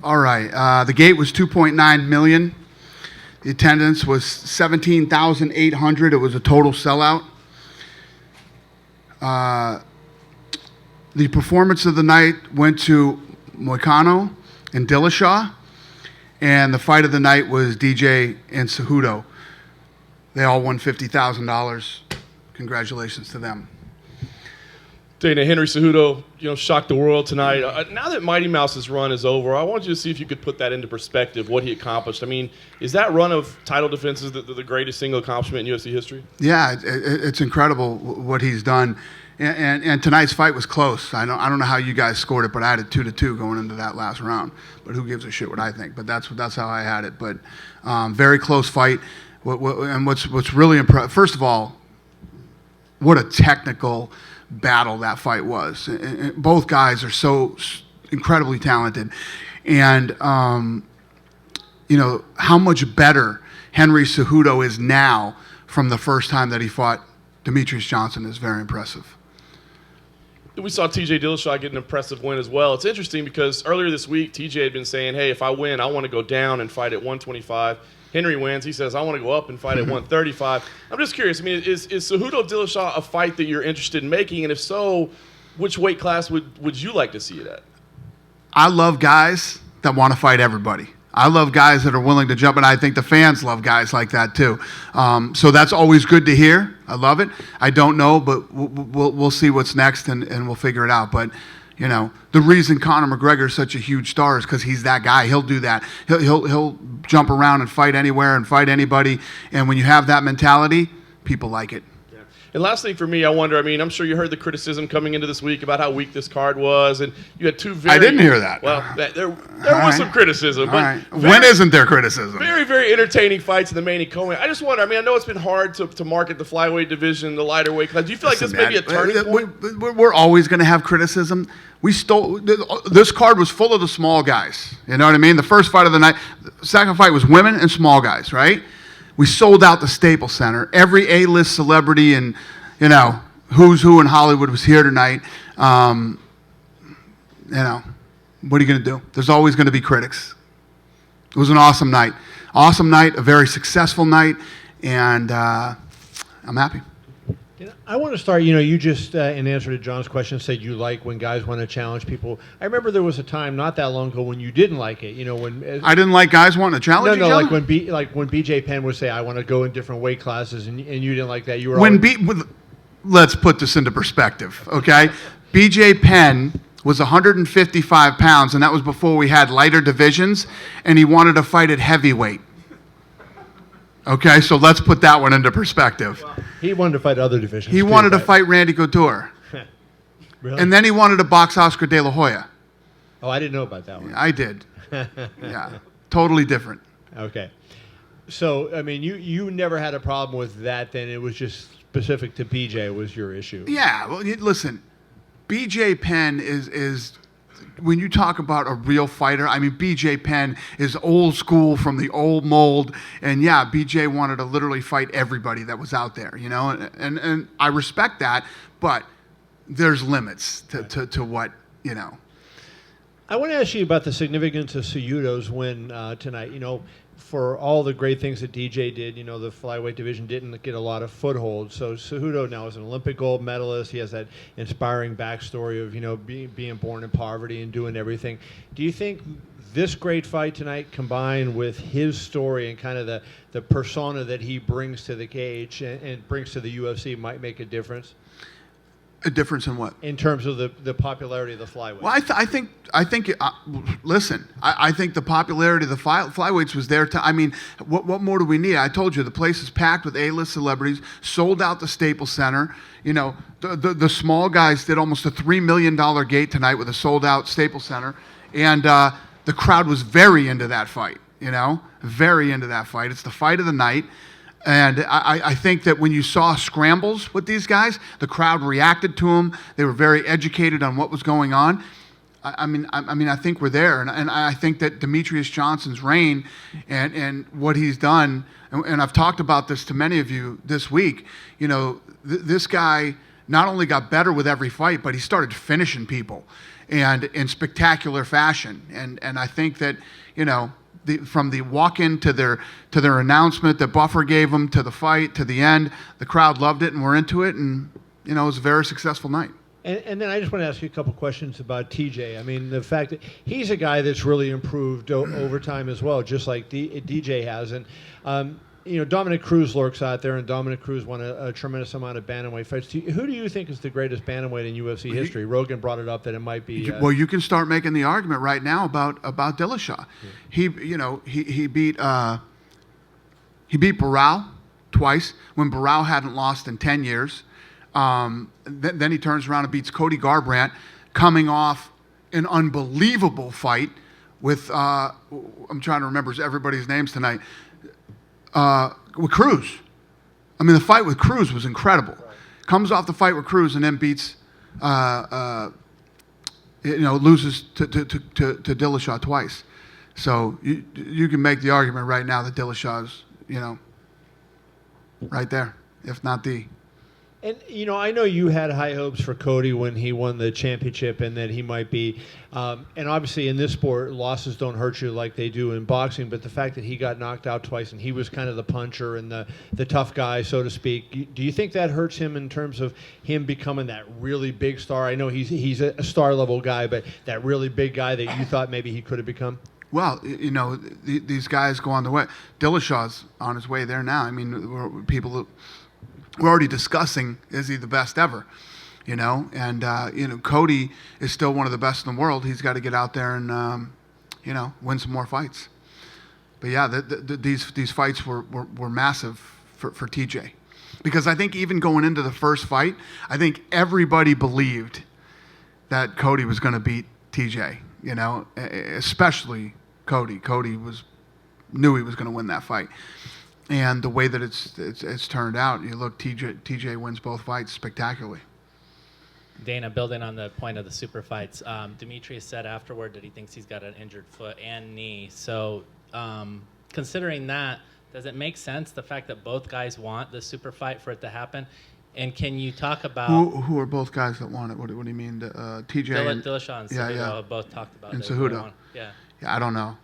All right. The gate was 2.9 million. The attendance was 17,800. It was a total sellout. The performance of the night went to Moicano and Dillashaw, and the fight of the night was DJ and Cejudo. They all won $50,000. Congratulations to them. Dana, Henry Cejudo, shocked the world tonight. Now that Mighty Mouse's run is over, I want you to see if you could put that into perspective, what he accomplished. I mean, is that run of title defenses the greatest single accomplishment in UFC history? Yeah, it's incredible what he's done. And tonight's fight was close. I don't know how you guys scored it, but I had it 2-2 going into that last round. But who gives a shit what I think? But that's how I had it. But very close fight. And what's really impressive, first of all, what a technical battle that fight was. And both guys are so incredibly talented. And, how much better Henry Cejudo is now from the first time that he fought Demetrius Johnson is very impressive. We saw TJ Dillashaw get an impressive win as well. It's interesting because earlier this week, TJ had been saying, hey, if I win, I want to go down and fight at 125. Henry wins. He says, I want to go up and fight at 135. I'm just curious. I mean, is Cejudo Dillashaw a fight that you're interested in making? And if so, which weight class would you like to see it at? I love guys that want to fight everybody. I love guys that are willing to jump, and I think the fans love guys like that too. So that's always good to hear. I love it. I don't know, but we'll see what's next, and we'll figure it out. But the reason Conor McGregor is such a huge star is because he's that guy. He'll do that. He'll jump around and fight anywhere and fight anybody. And when you have that mentality, people like it. Yeah. And last thing for me, I wonder, I'm sure you heard the criticism coming into this week about how weak this card was, and you had two very... I didn't hear that. Well, there was some criticism. But right. When isn't there criticism? Very, very entertaining fights in the main and co-main. I just wonder, I know it's been hard to market the flyweight division, the lighter weight class. Do you feel like this may be a turning point? We're always going to have criticism. This card was full of the small guys. You know what I mean? The first fight of the night, the second fight was women and small guys, right? We sold out the Staples Center. Every A-list celebrity and, who's who in Hollywood was here tonight. What are you going to do? There's always going to be critics. It was an awesome night. Awesome night, a very successful night, and I'm happy. I want to start, you just, in answer to John's question, said you like when guys want to challenge people. I remember there was a time not that long ago when you didn't like it, when... I didn't like guys wanting to challenge each other? like when BJ Penn would say, I want to go in different weight classes, and you didn't like that. You were Let's put this into perspective, okay? BJ Penn was 155 pounds, and that was before we had lighter divisions, and he wanted to fight at heavyweight. Okay, so let's put that one into perspective. Well, he wanted to fight other divisions. He wanted to fight Randy Couture. Really? And then he wanted to box Oscar De La Hoya. Oh, I didn't know about that one. I did. Yeah, totally different. Okay. So, you never had a problem with that then. It was just specific to BJ was your issue. Yeah, well, listen, BJ Penn is when you talk about a real fighter, BJ Penn is old school from the old mold. And yeah, BJ wanted to literally fight everybody that was out there, and I respect that, but there's limits to what, I want to ask you about the significance of Cejudo's win tonight. For all the great things that DJ did, the flyweight division didn't get a lot of foothold. So Cejudo now is an Olympic gold medalist. He has that inspiring backstory of, being born in poverty and doing everything. Do you think this great fight tonight, combined with his story and kind of the persona that he brings to the cage and brings to the UFC, might make a difference? A difference in what? In terms of the popularity of the flyweight. Well, I think. Listen, I think the popularity of the flyweights was there. What more do we need? I told you the place is packed with A-list celebrities. Sold out the Staples Center. The small guys did almost a $3 million gate tonight with a sold out Staples Center, and the crowd was very into that fight. Very into that fight. It's the fight of the night. And I think that when you saw scrambles with these guys, the crowd reacted to them. They were very educated on what was going on. I think we're there. And I think that Demetrius Johnson's reign and what he's done, and I've talked about this to many of you this week, this guy not only got better with every fight, but he started finishing people. and in spectacular fashion. And I think that, from the walk-in to their announcement that Buffer gave them to the fight to the end, the crowd loved it and were into it, and it was a very successful night. And then I just want to ask you a couple questions about TJ. I mean, the fact that he's a guy that's really improved over time as well, just like DJ has. And, Dominic Cruz lurks out there, and Dominic Cruz won a tremendous amount of bantamweight fights. Who do you think is the greatest bantamweight in UFC history? Rogan brought it up that it might be. Well, you can start making the argument right now about Dillashaw. Yeah. He beat Barao twice when Barao hadn't lost in 10 years. Then he turns around and beats Cody Garbrandt, coming off an unbelievable fight with I'm trying to remember everybody's names tonight. With Cruz. I mean, the fight with Cruz was incredible. Right. Comes off the fight with Cruz and then beats, loses to Dillashaw twice. So you can make the argument right now that Dillashaw's, right there, if not the. And, I know you had high hopes for Cody when he won the championship and that he might be, and obviously in this sport, losses don't hurt you like they do in boxing, but the fact that he got knocked out twice and he was kind of the puncher and the tough guy, so to speak, do you think that hurts him in terms of him becoming that really big star? I know he's a star-level guy, but that really big guy that you thought maybe he could have become? Well, these guys go on the way. Dillashaw's on his way there now. I mean, we're already discussing, is he the best ever? And Cody is still one of the best in the world. He's got to get out there and win some more fights. But yeah, these fights were massive for TJ, because I think even going into the first fight, I think everybody believed that Cody was going to beat TJ. Especially Cody. Cody knew he was going to win that fight. And the way that it's turned out, you look, TJ wins both fights spectacularly. Dana, building on the point of the super fights, Demetrius said afterward that he thinks he's got an injured foot and knee. So considering that, does it make sense, the fact that both guys want the super fight for it to happen? And can you talk about... Who are both guys that want it? What do you mean? TJ Dillashaw and Cejudo have both talked about it. And Cejudo. Yeah, I don't know.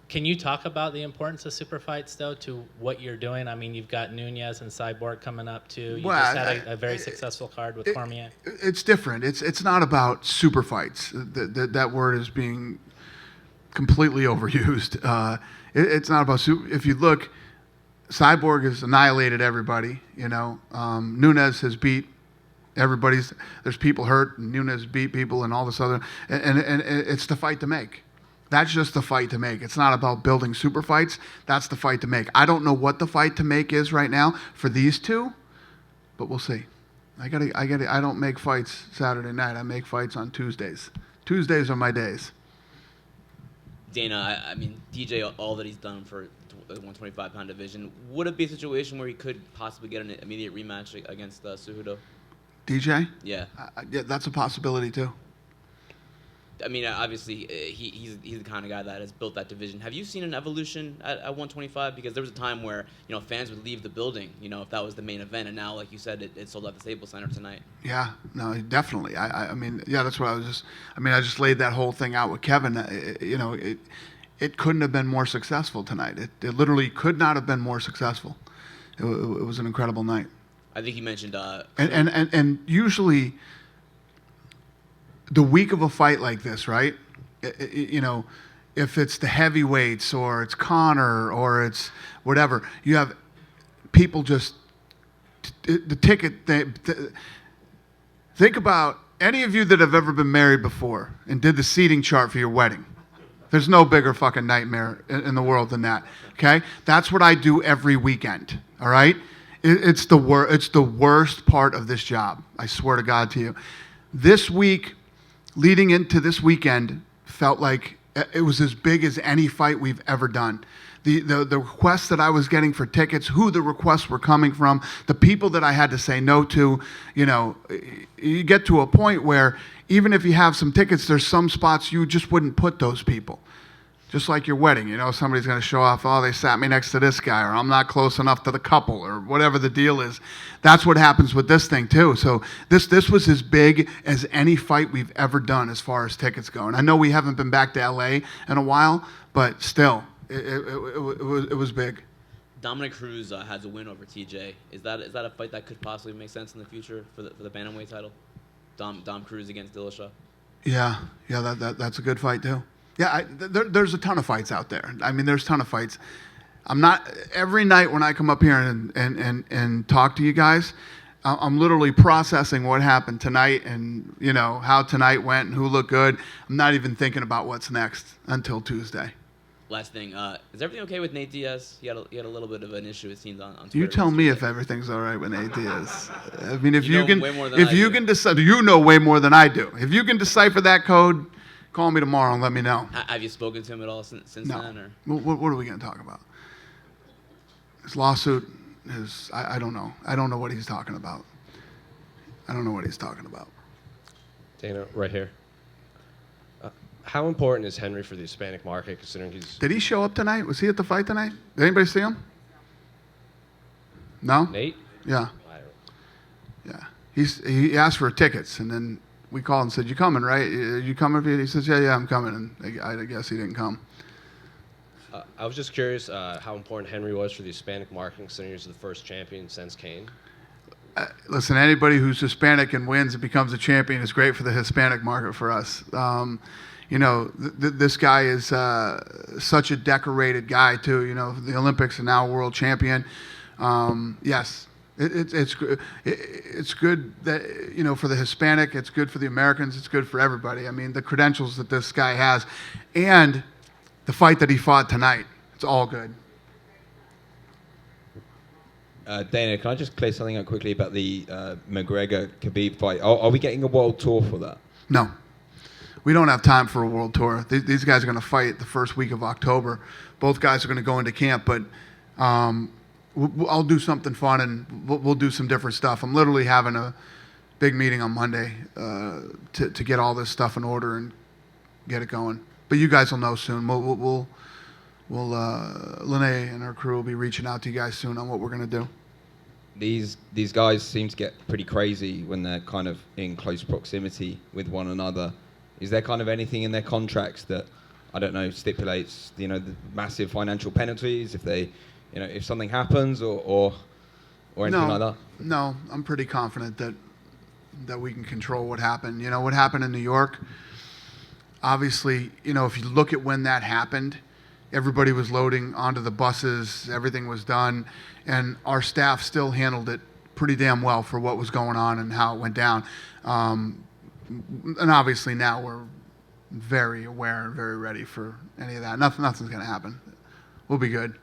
Can you talk about the importance of super fights, though, to what you're doing? I mean, you've got Nunez and Cyborg coming up, too. You just had a very successful card with Cormier. It's different. It's not about super fights. That word is being completely overused. It's not about super. If you look, Cyborg has annihilated everybody. Nunez has beat everybody's. There's people hurt, and Nunez beat people, and all this other. And it's the fight to make. That's just the fight to make. It's not about building super fights. That's the fight to make. I don't know what the fight to make is right now for these two, but we'll see. I don't make fights Saturday night. I make fights on Tuesdays. Tuesdays are my days. Dana, I mean, DJ, all that he's done for the 125-pound division, would it be a situation where he could possibly get an immediate rematch against Cejudo? DJ? Yeah. Yeah, that's a possibility too. I mean, obviously, he's the kind of guy that has built that division. Have you seen an evolution at 125? Because there was a time where fans would leave the building, if that was the main event, and now, like you said, it sold out the Staples Center tonight. Yeah, no, definitely. I mean, yeah, that's what I was just. I mean, I just laid that whole thing out with Kevin. It couldn't have been more successful tonight. It literally could not have been more successful. It was an incredible night. I think you mentioned. And usually, the week of a fight like this, right? If it's the heavyweights or it's Conor or it's whatever, you have people just the ticket. Think about any of you that have ever been married before and did the seating chart for your wedding. There's no bigger fucking nightmare in the world than that. Okay, that's what I do every weekend. All right, it's the worst part of this job. I swear to God to you. This week, leading into this weekend, felt like it was as big as any fight we've ever done. The requests that I was getting for tickets, who the requests were coming from, the people that I had to say no to, you get to a point where even if you have some tickets, there's some spots you just wouldn't put those people. Just like your wedding, somebody's going to show off, oh, they sat me next to this guy, or I'm not close enough to the couple, or whatever the deal is. That's what happens with this thing, too. So this was as big as any fight we've ever done as far as tickets go. And I know we haven't been back to L.A. in a while, but still, it was big. Dominic Cruz has a win over TJ. Is that a fight that could possibly make sense in the future for the bantamweight title? Dom Cruz against Dillashaw? Yeah, that's a good fight, too. Yeah, there's a ton of fights out there. I mean, there's a ton of fights. I'm not every night when I come up here and talk to you guys, I'm literally processing what happened tonight and how tonight went and who looked good. I'm not even thinking about what's next until Tuesday. Last thing, is everything okay with Nate Diaz? He had a little bit of an issue, it seems, on Twitter. You tell me if everything's all right with Nate Diaz. I mean, if You you know can, way more than if I you do. can decide, you know way more than I do. If you can decipher that code, call me tomorrow and let me know. Have you spoken to him at all since No. then? Or? What are we going to talk about? His lawsuit is, I don't know. I don't know what he's talking about. Dana, right here. How important is Henry for the Hispanic market, considering he's Did he show up tonight? Was he at the fight tonight? Did anybody see him? No? Nate? Yeah. I don't Yeah. He asked for tickets, and then we called and said, "You coming, right? You coming?" He says, "Yeah, I'm coming." And I guess he didn't come. I was just curious how important Henry was for the Hispanic market, considering he was the first champion since Kane. Listen, anybody who's Hispanic and wins and becomes a champion is great for the Hispanic market for us. This guy is such a decorated guy too. The Olympics and now world champion. Yes, it's good that for the Hispanic. It's good for the Americans. It's good for everybody. I mean, the credentials that this guy has, and the fight that he fought tonight. It's all good. Dana, can I just clear something up quickly about the McGregor-Khabib fight? Are we getting a world tour for that? No. We don't have time for a world tour. These guys are going to fight the first week of October. Both guys are going to go into camp, but I'll do something fun and we'll do some different stuff. I'm literally having a big meeting on Monday to get all this stuff in order and get it going. But you guys will know soon. We'll Lene and her crew will be reaching out to you guys soon on what we're going to do. These guys seem to get pretty crazy when they're kind of in close proximity with one another. Is there kind of anything in their contracts that, I don't know, stipulates, the massive financial penalties if they, if something happens or anything like that? No, I'm pretty confident that we can control what happened. What happened in New York, obviously, if you look at when that happened, everybody was loading onto the buses, everything was done, and our staff still handled it pretty damn well for what was going on and how it went down. And obviously now we're very aware and very ready for any of that. Nothing's going to happen. We'll be good.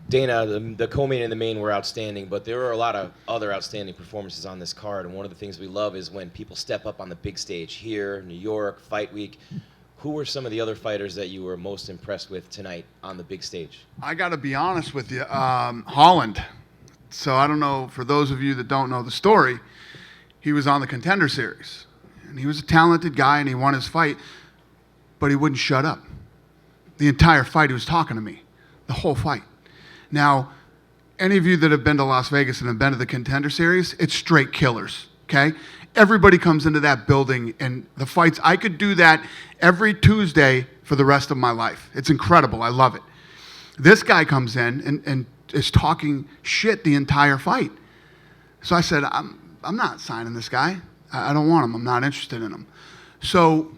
Dana, the co-main and the main were outstanding, but there were a lot of other outstanding performances on this card, and one of the things we love is when people step up on the big stage here, New York, Fight Week. Who were some of the other fighters that you were most impressed with tonight on the big stage? I got to be honest with you, Holland. So I don't know, for those of you that don't know the story, he was on the Contender Series. And he was a talented guy, and he won his fight, but he wouldn't shut up. The entire fight, he was talking to me, the whole fight. Now, any of you that have been to Las Vegas and have been to the Contender Series, it's straight killers, okay? Everybody comes into that building, and the fights, I could do that every Tuesday for the rest of my life. It's incredible. I love it. This guy comes in and is talking shit the entire fight. So I said, I'm not signing this guy. I don't want him. I'm not interested in him. So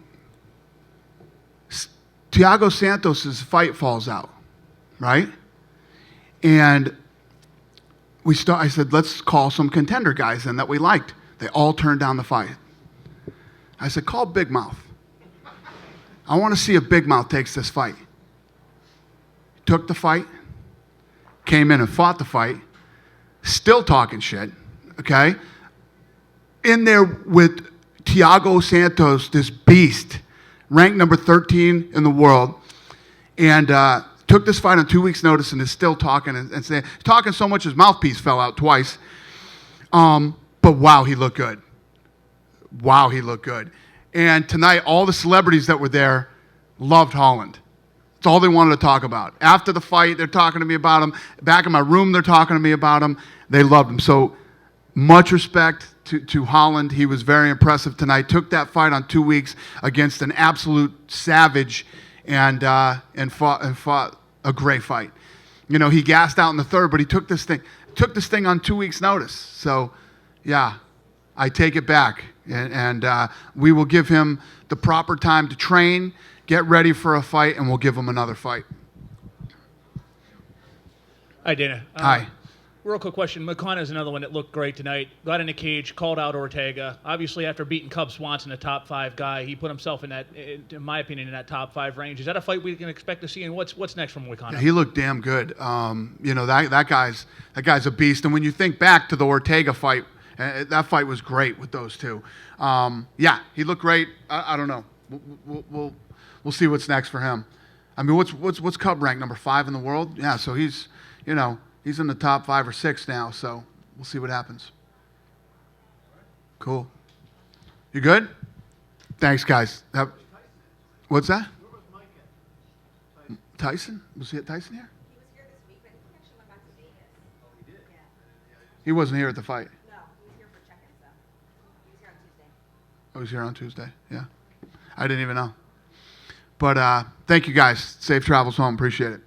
Thiago Santos' fight falls out, right? And I said, let's call some contender guys in that we liked. They all turned down the fight. I said, call Big Mouth. I want to see if Big Mouth takes this fight. Took the fight, came in and fought the fight, still talking shit, okay? In there with Thiago Santos, this beast, ranked number 13 in the world, and took this fight on 2 weeks' notice and is still talking and saying, talking so much his mouthpiece fell out twice. But wow, he looked good. Wow, he looked good. And tonight, all the celebrities that were there loved Holland. That's all they wanted to talk about. After the fight, they're talking to me about him. Back in my room, they're talking to me about him. They loved him. So much respect to Holland. He was very impressive tonight. Took that fight on 2 weeks against an absolute savage and fought a great fight. You know, he gassed out in the third, but he took this thing on 2 weeks' notice. So, yeah, I take it back. And we will give him the proper time to train, get ready for a fight, and we'll give him another fight. Hi, Dana. Hi. Real quick question. McConnell is another one that looked great tonight. Got in the cage, called out Ortega. Obviously, after beating Cub Swanson, a top 5 guy, he put himself in that, in my opinion, in that top 5 range. Is that a fight we can expect to see? And what's next from McConnell? He looked damn good. You know, that guy's a beast. And when you think back to the Ortega fight, that fight was great with those two. Yeah, he looked great. I don't know. We'll see what's next for him. I mean, what's Cub ranked? Number 5 in the world? Yeah, so he's in the top 5 or 6 now. So we'll see what happens. Cool. You good? Thanks, guys. What's that? Tyson? Was Tyson here? He was here this week, but he actually went back to Vegas. Oh, he did? Yeah. He wasn't here at the fight. No, he was here for check-ins, though. He was here on Tuesday. I was here on Tuesday. Yeah. I didn't even know. But thank you, guys. Safe travels home. Appreciate it.